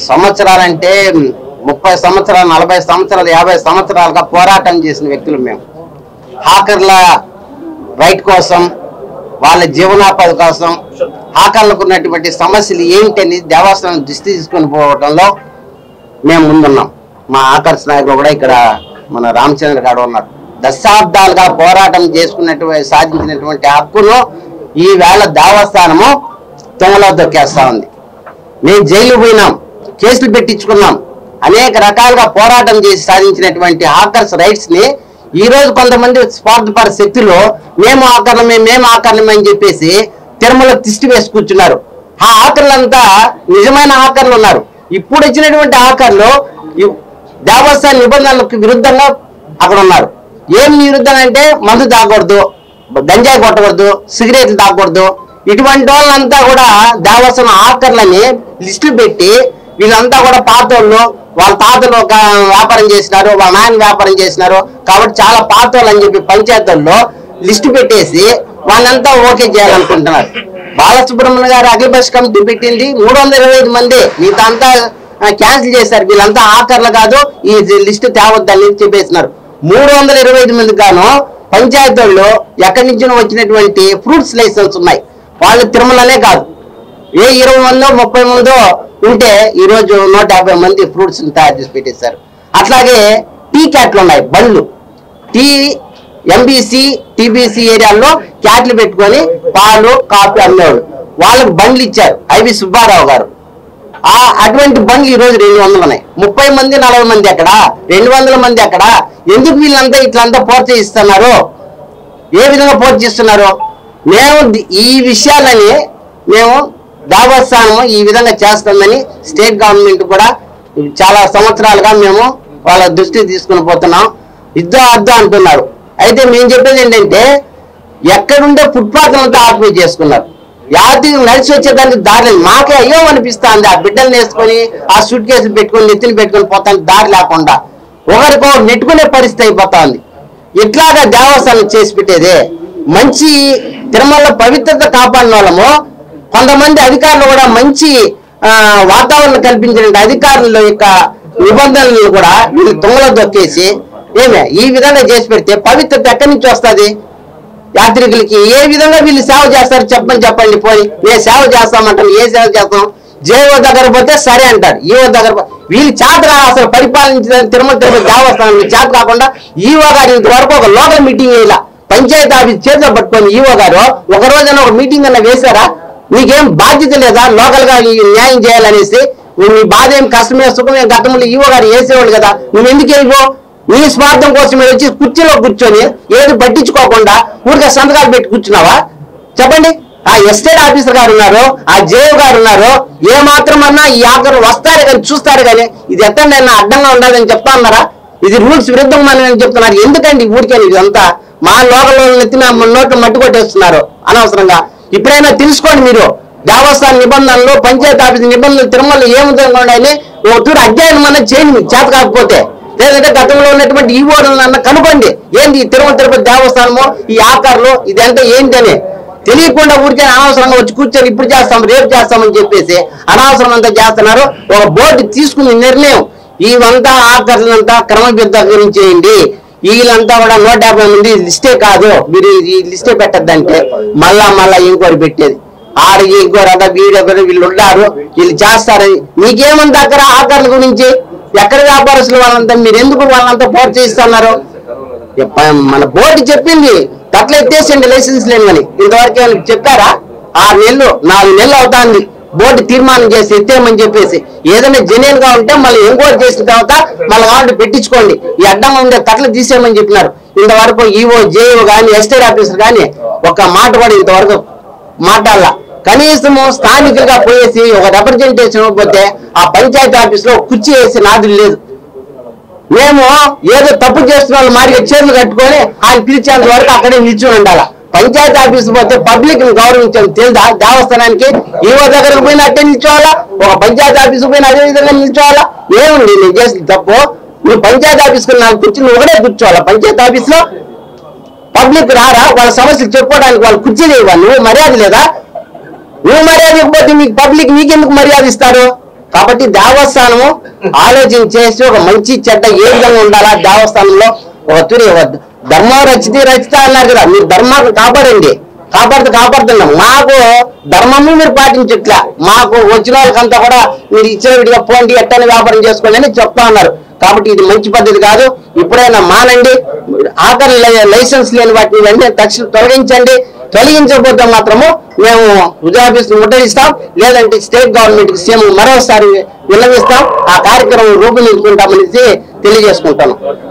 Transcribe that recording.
సంవత్సరాలంటే 30 సంవత్సరాలు 40 సంవత్సరాలు 50 సంవత్సరాలుగా పోరాటం చేసిన వ్యక్తులు మేము. హాకర్ల రైట్ కోసం, వాళ్ళ జీవనోపాధి కోసం, హాకర్లకు ఉన్నటువంటి సమస్యలు ఏంటని దేవస్థానం దృష్టి తీసుకొని పోవడంలో మేము ముందున్నాం. మా హాకర్స్ నాయకులు కూడా ఇక్కడ మన రామచంద్ర గారు ఉన్నారు. దశాబ్దాలుగా పోరాటం చేసుకున్నటువంటి సాధించినటువంటి హక్కును ఈవేళ దేవస్థానము తొంగలో దొక్కేస్తా ఉంది. మేము జైలు పోయినాం, కేసులు పెట్టించుకున్నాం, అనేక రకాలుగా పోరాటం చేసి సాధించినటువంటి హాకర్స్ రైట్స్ ని ఈ రోజు కొంతమంది స్వార్థపర శక్తులు మేము ఆకరణమే అని చెప్పేసి తిరుమల తిష్టి వేసి కూర్చున్నారు. ఆ ఆకర్లంతా నిజమైన ఆకర్లు ఉన్నారు. ఇప్పుడు వచ్చినటువంటి ఆకర్లు దేవస్థాన నిబంధనలకు విరుద్ధంగా అక్కడ ఉన్నారు. ఏం విరుద్ధంగా అంటే మందు తాగకూడదు, గంజాయి కొట్టకూడదు, సిగరెట్లు తాగకూడదు. ఇటువంటి వాళ్ళంతా కూడా దేవస్థానం ఆకర్లని లిస్టులు పెట్టి వీళ్ళంతా కూడా పాతోళ్ళు, వాళ్ళ తాతలు ఒక వ్యాపారం చేసినారు, వాళ్ళ నాయన వ్యాపారం చేసినారు కాబట్టి చాలా పాతోళ్ళు అని చెప్పి పంచాయతీల్లో లిస్టు పెట్టేసి వాళ్ళంతా ఓకే చేయాలనుకుంటున్నారు. బాలసుబ్రహ్మణ్య గారు అఖిలపక్ష కమిటీ పెట్టింది 325 మంది, మిగతా అంతా క్యాన్సిల్ చేశారు. వీళ్ళంతా ఆకర్లు కాదు, ఈ లిస్టు తేవద్దని చెప్పేసినారు. 325 మంది గాను పంచాయతీల్లో ఎక్కడి నుంచి వచ్చినటువంటి ఫ్రూట్స్ లైసెన్స్ ఉన్నాయి. వాళ్ళు తిరుమలనే కాదు, ఏ 20 మందో 30 మందో ఉంటే ఈరోజు 150 మంది ఫ్రూట్స్ తయారు చేసి పెట్టేశారు. అట్లాగే టీ క్యాట్లు ఉన్నాయి, బండ్లు, టీ ఎంబీసీ టీబీసీ ఏరియాల్లో క్యాట్లు పెట్టుకొని పాలు కాఫీ అమ్మేవాళ్ళు, వాళ్ళకు బండ్లు ఇచ్చారు ఐవి సుబ్బారావు గారు. అటువంటి బండ్లు ఈరోజు 200 ఉన్నాయి. 30 మంది 40 మంది ఎక్కడ, 200 మంది ఎక్కడ? ఎందుకు వీళ్ళంతా ఇట్లంతా ప్రోత్సహిస్తున్నారు? ఏ విధంగా ప్రోత్సహిస్తున్నారు? మేము ఈ విషయాలని మేము దేవస్థానం ఈ విధంగా చేస్తుందని స్టేట్ గవర్నమెంట్ కూడా చాలా సంవత్సరాలుగా మేము వాళ్ళ దృష్టికి తీసుకుని పోతున్నాం. ఇద్దో అద్దో అంటున్నారు. అయితే మేము చెప్పేది ఏంటంటే ఎక్కడుండే ఫుట్పాత్ అంతా ఆక్యుపై చేసుకున్నారు. యాత్రికులు నడిచి వచ్చేదానికి దారి మాకే అయ్యో అనిపిస్తుంది. ఆ బిడ్డలు వేసుకొని ఆ సూట్ కేసులు పెట్టుకొని నెత్తిని పెట్టుకొని పోతానికి దారి లేకుండా ఒకరికో నెట్టుకునే పరిస్థితి అయిపోతుంది. ఇట్లాగా దేవస్థానం చేసి పెట్టేదే మంచి తిరుమల పవిత్రత కాపాడిన వాళ్ళము. కొంతమంది అధికారులు కూడా మంచి వాతావరణం కల్పించిన అధికారుల యొక్క నిబంధనలు కూడా వీళ్ళు దొంగలో దొక్కేసి ఈ విధంగా చేసి పెడితే పవిత్రత ఎక్కడి నుంచి వస్తుంది? యాత్రికులకి ఏ విధంగా వీళ్ళు సేవ చేస్తారు చెప్పండి. పోయి ఏ సేవ చేస్తామంటారు, ఏ సేవ చేస్తాం? జేఓ దగ్గర పోతే సరే అంటారు, ఈఓ దగ్గర వీళ్ళు చేత అసలు పరిపాలించిన తిరుమల దేవస్థానం చేత కాకుండా ఈఓ గారు ఇంతవరకు ఒక లోకల్ మీటింగ్ వేయాల. పంచాయతీ ఆఫీస్ చేతిలో పట్టుకొని ఈఓ గారు ఒక రోజైనా ఒక మీటింగ్ అన్న వేశారా? నీకేం బాధ్యత లేదా లోకల్ గా న్యాయం చేయాలనేసి? నీ బాధ ఏం, కష్టమే సుఖమే గతంలో ఈఓ గారు వేసేవాళ్ళు కదా, నువ్వు ఎందుకు వెళ్ళిపో? నీ స్వార్థం కోసం వచ్చి కుర్చీలో కూర్చొని ఏది పట్టించుకోకుండా ఊరికే సంతకాలు పెట్టి కూర్చున్నావా? చెప్పండి. ఆ ఎస్టేట్ ఆఫీసర్ గారు ఉన్నారు, ఆ జేఓ గారు ఉన్నారు, ఏ మాత్రమన్నా ఈ ఆఖరు వస్తారు కానీ చూస్తారు కానీ ఇది ఎక్కడైనా అడ్డంగా ఉండాలని చెప్తా ఉన్నారా? ఇది రూల్స్ విరుద్ధమని చెప్తున్నారు. ఎందుకండి ఊరికే ఇదంతా? మా లోకల్లో నెత్తిన నోట్లు మట్టి కొట్టేస్తున్నారు అనవసరంగా. ఇప్పుడైనా తెలుసుకోండి మీరు. దేవస్థాన నిబంధనలు, పంచాయతీ ఆఫీస్ నిబంధనలు తిరుమల ఏముందని ఒక తూరు అధ్యయనం అన్నది చేయండి మీకు చేత కాకపోతే. లేదంటే గతంలో ఉన్నటువంటి ఈవోలను కనుకోండి. ఏంది తిరుమల తిరుపతి దేవస్థానము, ఈ ఆకారాలు ఇదంతా ఏంటని తెలియకుండా ఊరికే అనవసరంగా వచ్చి కూర్చొని ఇప్పుడు చేస్తాం రేపు చేస్తామని చెప్పేసి అనవసరం అంతా చేస్తున్నారు. ఒక బోర్డు తీసుకునే నిర్ణయం ఇవంతా ఆకర్షణంతా క్రమబద్ధీకరించేయండి. వీళ్ళంతా కూడా 150 మంది లిస్టే కాదు, మీరు ఈ లిస్టే పెట్టద్దంటే మళ్ళా ఇంకోటి పెట్టేది. ఆడికి ఇంకోరంతా వీళ్ళు ఉన్నారు, వీళ్ళు చేస్తారని మీకేమంత అక్కడ ఆకర్ల గురించి ఎక్కడ వ్యాపారస్తులు వాళ్ళంతా మీరు ఎందుకు వాళ్ళంతా ప్రోత్సహిస్తున్నారు? మన బోర్డు చెప్పింది అట్లా ఎత్తేసండి లైసెన్స్ లేని. ఇంతవరకు చెప్పారా? 6 నెలలు 4 నెలలు అవుతాంది బోర్డు తీర్మానం చేసి ఎత్తేయమని చెప్పేసి. ఏదైనా జెన్యూన్ గా ఉంటే మళ్ళీ ఎంక్వైరీ చేసిన తర్వాత మళ్ళీ కావాలంటే పెట్టించుకోండి, ఈ అడ్డంగా ఉండే కట్టలు తీసేయమని చెప్పినారు. ఇంతవరకు ఈఓ జేఓ కానీ ఎస్టేట్ ఆఫీసర్ కానీ ఒక మాట కూడా ఇంతవరకు మాట్లాడాల. కనీసము స్థానికులుగా పోయేసి ఒక రిప్రజెంటేషన్ ఇవ్వకపోతే ఆ పంచాయతీ ఆఫీస్ లో కుర్చీ వేసి నాదులు లేదు. మేము ఏదో తప్పు చేస్తున్న వాళ్ళు మారిగా చేతులు కట్టుకొని ఆయన పిలిచేంత వరకు అక్కడే నిల్చొని ఉండాలి. పంచాయతీ ఆఫీస్ పోతే పబ్లిక్ ని గౌరవించడం తెలుదా? దేవస్థానానికి ఈవో దగ్గరకు పోయినా అట్టే నిల్చోవాలా, ఒక పంచాయతీ ఆఫీస్ పోయినా అదే విధంగా నిల్చోవాలా? ఏముంది నేను చేసిన తప్పు? నువ్వు పంచాయతీ ఆఫీస్కి నాకు కూర్చుని నువ్వు ఒకటే కూర్చోవాలా? పంచాయతీ ఆఫీస్ లో పబ్లిక్ రారా? వాళ్ళ సమస్యలు చెప్పుకోవడానికి వాళ్ళు కుర్చీ లేవా? నువ్వు మర్యాద లేదా? నువ్వు మర్యాద ఇవ్వకపోతే మీకు పబ్లిక్ మీకెందుకు మర్యాద ఇస్తారు? కాబట్టి దేవస్థానము ఆలోచన చేసి ఒక మంచి చెడ్డ ఏ విధంగా ఉండాలా, దేవస్థానంలో ఒక తూరి ధర్మం రచిత అన్నారు కదా, మీరు ధర్మాన్ని కాపాడుతున్నాం. మాకు ధర్మము మీరు పాటించట్లా, మాకు వచ్చిన వాళ్ళకంతా కూడా మీరు ఇచ్చిన విడిగా పోండి, ఎట్టని వ్యాపారం చేసుకోండి అని చెప్తా ఉన్నారు. కాబట్టి ఇది మంచి పద్ధతి కాదు. ఇప్పుడైనా మానండి. ఆఖరి లైసెన్స్ లేని వాటిని వెంటనే తక్షణం తొలగించకపోతే మాత్రము మేము వృజాఫీస్ ముట్టడిస్తాం, లేదంటే స్టేట్ గవర్నమెంట్ కి సీఎం మరోసారి విన్నవిస్తాం. ఆ కార్యక్రమం రూపొందించుకుంటామనేసి తెలియజేసుకుంటాను.